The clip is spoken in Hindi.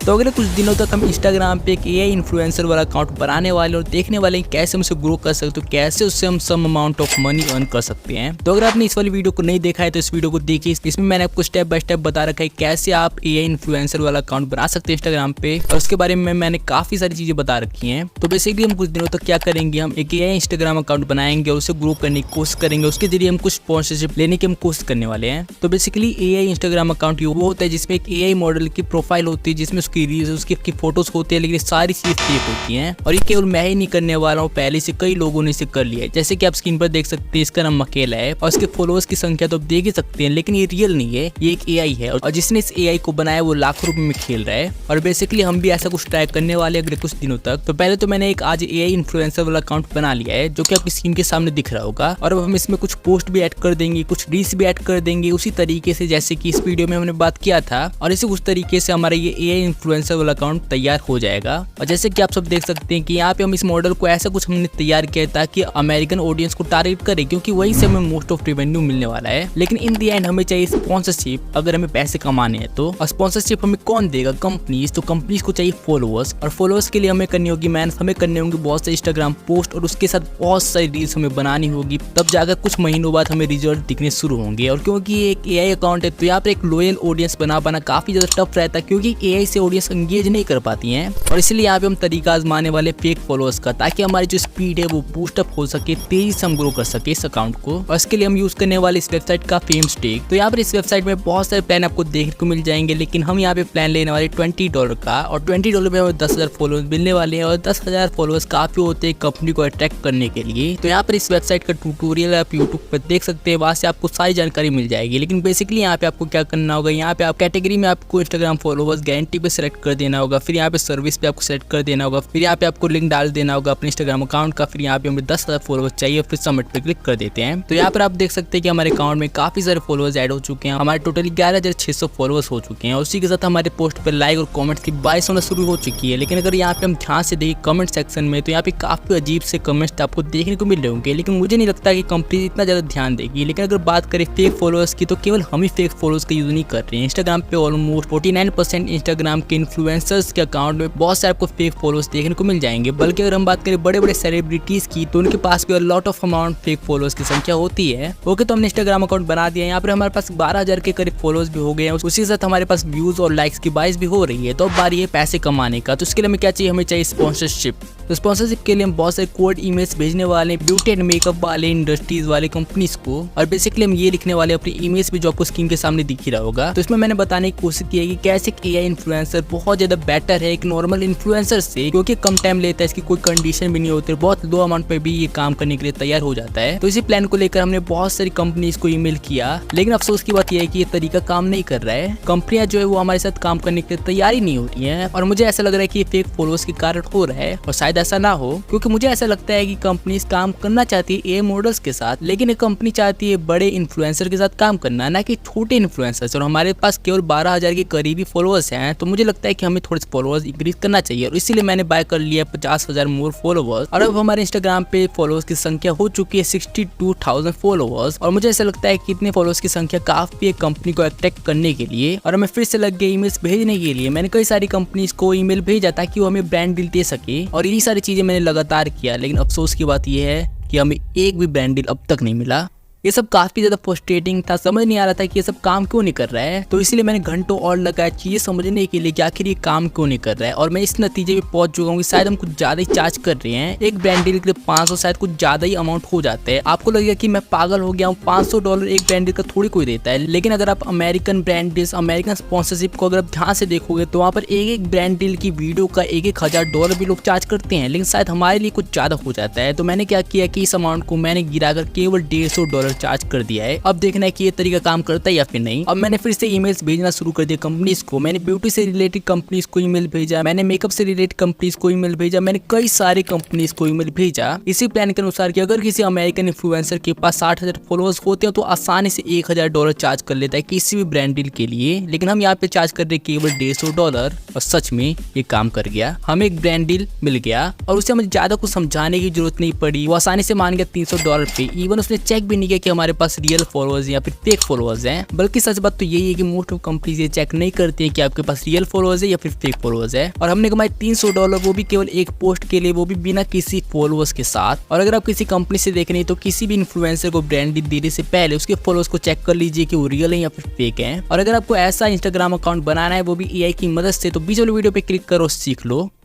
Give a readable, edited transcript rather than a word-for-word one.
तो अगले कुछ दिनों तक हम इंस्टाग्राम पे एक एआई इन्फ्लुएंसर वाला अकाउंट बनाने वाले और देखने वाले हैं कैसे हम उसे ग्रो कर सकते हो, कैसे उससे हम some amount of money earn कर सकते हैं। तो अगर आपने इस वाली वीडियो को नहीं देखा है तो इस वीडियो को देखिए, इसमें मैंने आपको स्टेप बाय स्टेप बता रखा है कैसे आप एआई इन्फ्लुएंसर वाला अकाउंट बना सकते हैं इंस्टाग्राम पे, और उसके बारे में मैंने काफी सारी चीजें बता रखी हैं। तो बेसिकली हम कुछ दिनों तक क्या करेंगे, हम एक एआई इंस्टाग्राम अकाउंट बनाएंगे और उसे ग्रो करने की कोशिश करेंगे, उसके जरिए हम कुछ स्पॉन्सरशिप लेने की हम कोशिश करने वाले हैं। तो बेसिकली एआई इंस्टाग्राम अकाउंट वो होता है जिसमें एक एआई मॉडल की प्रोफाइल होती है, जिसमें उसकी रील्स उसकी फोटोज होती है, लेकिन सारी चीज फेक होती हैं। और ये केवल मैं ही नहीं करने वाला हूँ, पहले से कई लोगों ने इसे कर लिया है। जैसे कि आप स्क्रीन पर देख सकते हैं, इसका नाम मकेला है और इसके फॉलोअर्स की संख्या तो आप देख ही सकते हैं, लेकिन ये रियल नहीं है, ये एक एआई है और जिसने इस एआई को बनाया वो लाखों रुपए में खेल रहा है। और बेसिकली हम भी ऐसा कुछ ट्राई करने वाले अगले कुछ दिनों तक। तो पहले तो मैंने एक आज एआई इन्फ्लुएंसर वाला अकाउंट बना लिया है, जो कि आपकी स्क्रीन के सामने दिख रहा होगा। और अब हम इसमें कुछ पोस्ट भी ऐड कर देंगे, कुछ रील्स भी ऐड कर देंगे उसी तरीके से जैसे कि इस वीडियो में हमने बात किया था, और इसी उस तरीके से हमारा ये एआई इन्फ्लुएंसर वाला अकाउंट तैयार हो जाएगा। और जैसे कि आप सब देख सकते हैं कि यहाँ पे हम इस मॉडल को ऐसा कुछ हमने तैयार किया ताकि अमेरिकन ऑडियंस को टारगेट करे, क्योंकि वहीं से हमें मोस्ट ऑफ रेवेन्यू मिलने वाला है। लेकिन इन दी एंड हमें चाहिए स्पॉन्सरशिप, अगर हमें पैसे कमाने हैं तो। और स्पॉन्सरशिप हमें कौन देगा? कंपनीज। तो कंपनीज को चाहिए फॉलोअर्स, और फॉलोअर्स के लिए हमें करनी होगी मेहनत, हमें करने होंगे बहुत सारे इंस्टाग्राम पोस्ट और उसके साथ बहुत सारी रील्स हमें बनानी होगी, तब जाकर कुछ महीनों बाद हमें रिजल्ट दिखने शुरू होंगे। और क्योंकि ये एक एआई अकाउंट है तो यहाँ पर एक लॉयल ऑडियंस बना काफी ज्यादा टफ रहता है, क्योंकि एआई से ऑडियंस एंगेज नहीं कर पाती है। और इसलिए यहाँ पे हम तरीका आजमाने वाले फेक फॉलोअर्स का, ताकि हमारी जो स्पीड है वो बूस्ट अप हो सके, तेजी से हम ग्रो कर सके इस अकाउंट को। और इसके लिए हम यूज करने वाले इस वेबसाइट का फेम स्टेक। तो यहाँ पर इस वेबसाइट में बहुत सारे प्लान आपको देखने को मिल जाएंगे, लेकिन हम यहाँ पे प्लान लेने वाले $20 का, और $20 में हमें 10,000 फॉलोअर्स मिलने वाले हैं। और 10,000 फॉलोअर्स काफी होते हैं कंपनी को अट्रैक्ट करने के लिए। तो यहाँ पर इस वेबसाइट का ट्यूटोरियल आप यूट्यूब पर देख सकते हैं, वहाँ से आपको सारी जानकारी मिल जाएगी। लेकिन बेसिकली यहाँ पे आपको क्या करना होगा, यहाँ पे आप कैटेगरी में आपको इंस्टाग्राम फॉलोअर्स गारंटी पे सेलेक्ट कर देना होगा, फिर यहाँ पे सर्विस पे आपको सेलेक्ट कर देना होगा, फिर यहाँ पे आपको लिंक डाल देना होगा अपने इंस्टाग्राम अकाउंट का, फिर यहाँ पे हमें 10,000 फॉलोअर्स चाहिए, फिर सबमिट पे क्लिक कर देते हैं। तो यहाँ पर आप देख सकते हैं कि हमारे अकाउंट में काफी सारे फॉलोअर्स ऐड हो चुके हैं, हमारे टोटली 11,600 फॉलोअर्स हो चुके हैं। उसी के साथ हमारे पोस्ट पे लाइक और कमेंट्स की बारिश होना शुरू हो चुकी है। लेकिन अगर यहाँ पे हम ध्यान से देखें कमेंट सेक्शन में, तो यहाँ पे काफी अजीब से कमेंट्स आपको देखने को मिल रहे होंगे, लेकिन मुझे नहीं लगता कि कंपनी इतना ज्यादा ध्यान देगी। लेकिन अगर बात करें फेक फॉलोअर्स की, तो केवल हम ही फेक फॉलोअर्स का यूज नहीं कर रहे हैं। इंस्टाग्राम पे ऑलमोस्ट 49% इंस्टाग्राम के इन्फ्लुएंसर्स के अकाउंट में बहुत सारे आपको फेक फॉलोअर्स देखने को मिल जाएंगे। बल्कि अगर हम बात करें बड़े बड़े सेलिब्रिटीज की, तो उनके पास भी lot of amount fake followers की संख्या होती है। ओके, तो हमने इंस्टाग्राम अकाउंट बना दिया, यहाँ पर हमारे पास 12,000 के करीब फॉलोअर्स भी हो गए हैं, उसी के साथ हमारे पास व्यूज और लाइक्स की बारिश भी हो रही है। तो अब बारी है पैसे कमाने का। तो इसके लिए हमें क्या चाहिए, हमें चाहिए स्पॉन्सरशिप। तो स्पॉन्सरशिप के लिए हम बहुत सारे कोड ईमेल्स भेजने वाले ब्यूटी एंड मेकअप वाले इंडस्ट्रीज वाले कंपनीज को, और बेसिकली हम ये लिखने वाले अपनी इमेज भी, जो आपको स्क्रीन के सामने दिख ही रहा होगा। तो इसमें मैंने बताने की कोशिश की है कि कैसे एआई इन्फ्लुएंसर बहुत ज्यादा बेटर है एक नॉर्मल इन्फ्लुएंसर से, क्योंकि कम टाइम लेता है, इसकी कोई कंडीशन भी नहीं होती, बहुत लो अमाउंट पे भी ये काम करने के लिए तैयार हो जाता है। तो इसी प्लान को लेकर हमने बहुत सारी कंपनीज को ईमेल किया, लेकिन अफसोस की बात यह है कि ये तरीका काम नहीं कर रहा है। कंपनियां जो है वो हमारे साथ काम करने के लिए तैयार ही नहीं हो रही है, और मुझे ऐसा लग रहा है कि ये फेक फॉलोअर्स के कारण हो रहा है। और शायद ऐसा ना हो, क्योंकि मुझे ऐसा लगता है कि कंपनीज काम करना चाहती है एआई मॉडल्स के साथ, लेकिन एक कंपनी चाहती है बड़े इन्फ्लुएंसर के साथ काम करना, ना कि छोटे इन्फ्लुएंसर्स। और हमारे पास केवल 12,000 के करीबी फॉलोअर्स हैं, तो मुझे लगता है कि हमें थोड़े फॉलोअर्स इंक्रीज करना चाहिए, और इसीलिए मैंने बाय कर लिया 50,000 मोर फॉलोअर्स। और अब हमारे इंस्टाग्राम पे फॉलोअर्स की संख्या हो चुकी है 62,000 फॉलोअर्स। और मुझे ऐसा लगता है कि इतने फॉलोअर्स की संख्या काफी है कंपनी को अट्रैक्ट करने के लिए। और हमें फिर से लग गए ईमेल्स भेजने के लिए। मैंने कई सारी कंपनीज को ईमेल भेजा ताकि वो हमें ब्रांड डील दे सके, और यही सारी चीजें मैंने लगातार किया। लेकिन अफसोस की बात यह है कि हमें एक भी ब्रांड डील अब तक नहीं मिला। ये सब काफी ज्यादा फ्रस्ट्रेटिंग था, समझ नहीं आ रहा था कि ये सब काम क्यों नहीं कर रहा है। तो इसलिए मैंने घंटों और लगाया चीजें समझने के लिए कि आखिर ये काम क्यों नहीं कर रहा है। और मैं इस नतीजे पे पहुंच चुका हूँ कि शायद हम कुछ ज्यादा ही चार्ज कर रहे हैं। एक ब्रांड डील के लिए 500 शायद कुछ ज्यादा ही अमाउंट हो जाता है। आपको लगेगा कि मैं पागल हो गया हूँ, $500 एक ब्रांड डील का थोड़ी कोई देता है। लेकिन अगर आप American brand deals, American sponsorship को अगर आप ध्यान से देखोगे, तो वहाँ पर एक ब्रांड डील की वीडियो का $1,000 भी लोग चार्ज करते हैं। लेकिन शायद हमारे लिए कुछ ज्यादा हो जाता है। तो मैंने क्या किया कि इस अमाउंट को मैंने गिराकर केवल $150 चार्ज कर दिया है। अब देखना है कि ये तरीका काम करता है या फिर नहीं। अब मैंने फिर से ईमेल्स भेजना शुरू कर दिया कंपनीज को। मैंने ब्यूटी से रिलेटेड कंपनीज को ईमेल भेजा, मैंने मेकअप से रिलेटेड कंपनीज को ईमेल भेजा, मैंने कई सारे कंपनीज को ईमेल भेजा इसी प्लान के अनुसार कि अगर किसी अमेरिकन इन्फ्लुएंसर के पास 60,000 फॉलोअर्स होते हैं तो आसानी से $1,000 चार्ज कर लेता है किसी भी ब्रांड डील के लिए। लेकिन हम यहाँ पे चार्ज कर रहे केवल $150, और सच में ये काम कर गया। हमें एक ब्रांड डील मिल गया और उसे हमें ज्यादा कुछ समझाने की जरूरत नहीं पड़ी। वो आसानी से मान गया $300 पे। इवन उसने चेक भी नहीं किया कि हमारे पास रियल फॉलोअर्स या फिर फेक फॉलोअर्स हैं। बल्कि सच बात तो यही है कि मोस्ट ऑफ कंपनीज ये चेक नहीं करती है कि आपके पास रियल फॉलोअर्स है या फिर फेक फॉलोअर्स है। और हमने कमाए $300, वो भी केवल एक पोस्ट के लिए, वो भी बिना किसी फॉलोअर्स के साथ। और अगर आप किसी कंपनी से देख रहे हैं तो किसी भी इन्फ्लुएंसर को ब्रांड देने से पहले उसके फॉलोअर्स को चेक कर लीजिए कि वो रियल है या फिर फेक है। और अगर आपको ऐसा इंस्टाग्राम अकाउंट बनाना है वो भी AI की मदद से, तो बीच वाले वीडियो पे क्लिक करो, सीख लो।